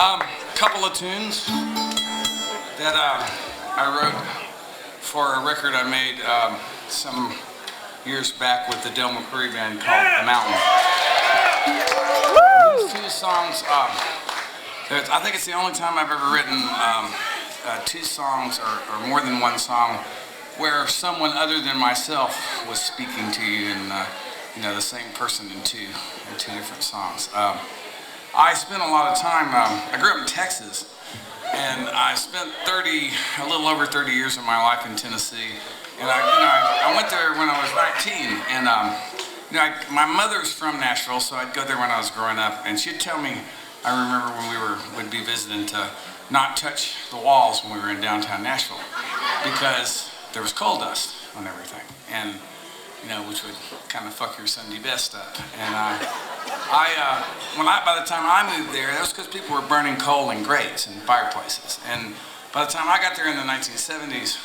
Couple of tunes that I wrote for a record I made some years back with the Del McCoury band called The Mountain. These two songs, I think it's the only time I've ever written two songs or more than one song where someone other than myself was speaking to you and the same person in two different songs. I spent a lot of time, I grew up in Texas, and I spent a little over 30 years of my life in Tennessee. And I went there when I was 19, and my mother's from Nashville, so I'd go there when I was growing up, and she'd tell me, I remember when would be visiting, to not touch the walls when we were in downtown Nashville, because there was coal dust on everything, and which would kind of fuck your Sunday best up. And by the time I moved there, that was because people were burning coal in grates and fireplaces. And by the time I got there in the 1970s,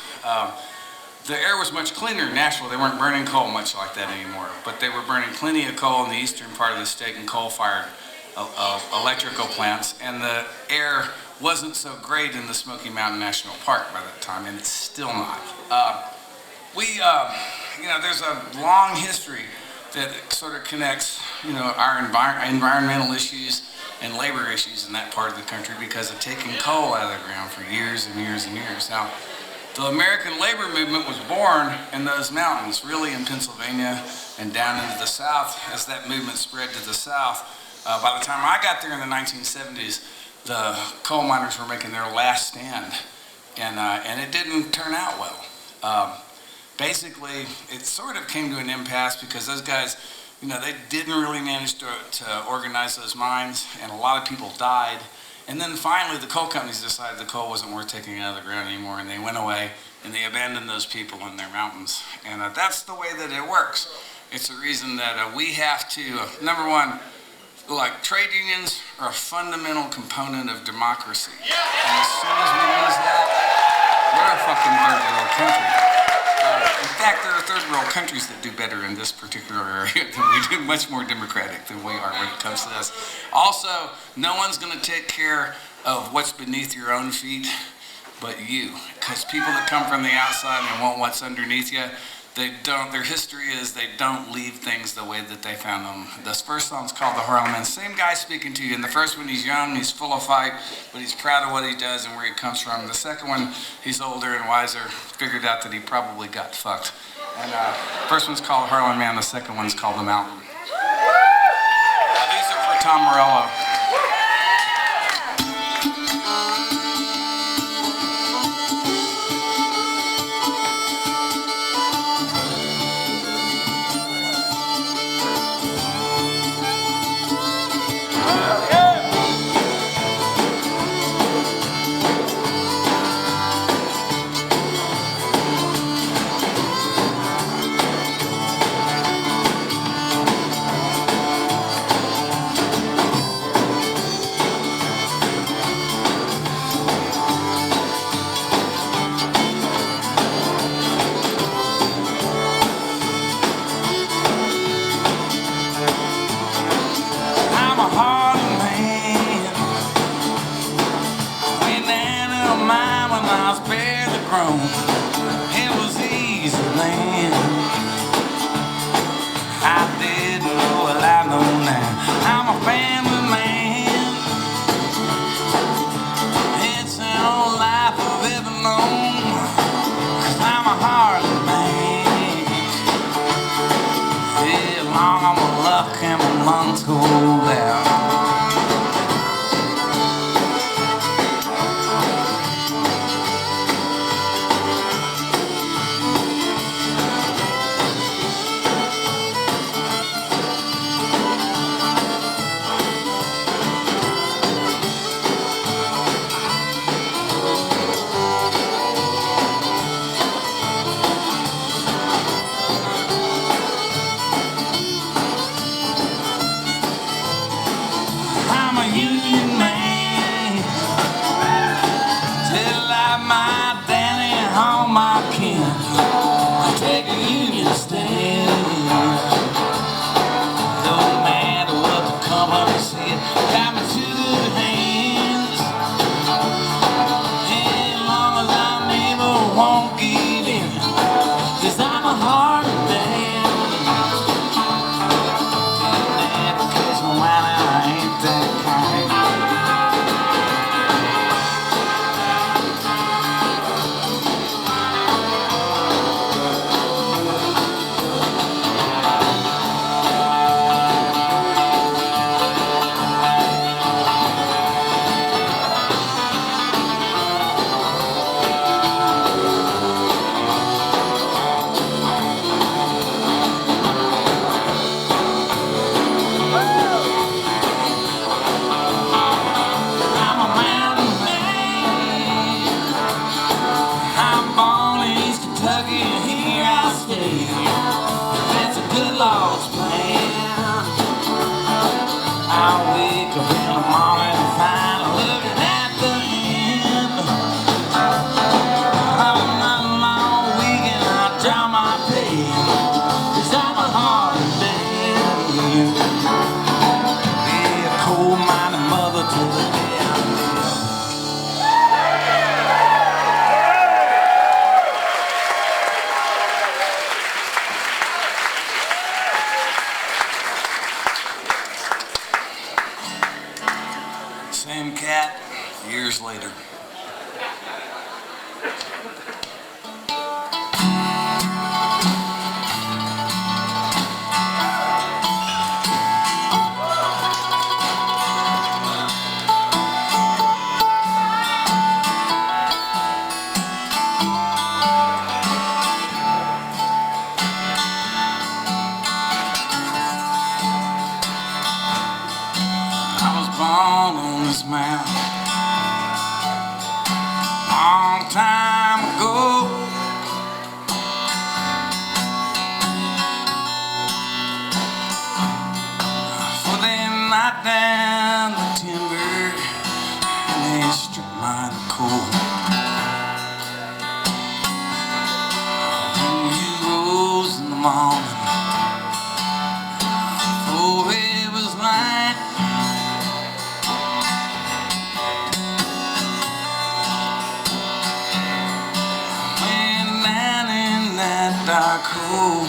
the air was much cleaner in Nashville. They weren't burning coal much like that anymore, but they were burning plenty of coal in the eastern part of the state in coal-fired electrical plants, and the air wasn't so great in the Smoky Mountain National Park by that time, and it's still not. There's a long history that sort of connects, our environmental issues and labor issues in that part of the country because of taking coal out of the ground for years and years and years. Now, the American labor movement was born in those mountains, really in Pennsylvania and down into the South. As that movement spread to the South, by the time I got there in the 1970s, the coal miners were making their last stand, and it didn't turn out well. Basically, it sort of came to an impasse because those guys, they didn't really manage to organize those mines, and a lot of people died. And then finally, the coal companies decided the coal wasn't worth taking out of the ground anymore, and they went away, and they abandoned those people in their mountains. And that's the way that it works. It's the reason that we have to, number one, trade unions are a fundamental component of democracy. And as soon as we lose that, we're a fucking third world country. In fact, there are third world countries that do better in this particular area than we do, much more democratic than we are when it comes to this. Also, no one's going to take care of what's beneath your own feet but you, because people that come from the outside and want what's underneath you, their history is they don't leave things the way that they found them. This first song's called The Harlan. Same guy speaking to you. In the first one, he's young, he's full of fight, but he's proud of what he does and where he comes from. The second one, he's older and wiser, figured out that he probably got fucked. And first one's called Harlan Man, the second one's called The Mountain. These are for Tom Morello. that kind. Lost plan. I wake up in the morning and find I'm looking at the end. I'm not a long weekend, I draw my pay, 'cause I'm a hard man. Be a coal-mining mother to the day I'm dead. Same cat, years later. I was born on this mountain long time ago. For they knocked down the timber and they stripped mine of coal. When you rose in the morning, oh, it was light. Dark hole,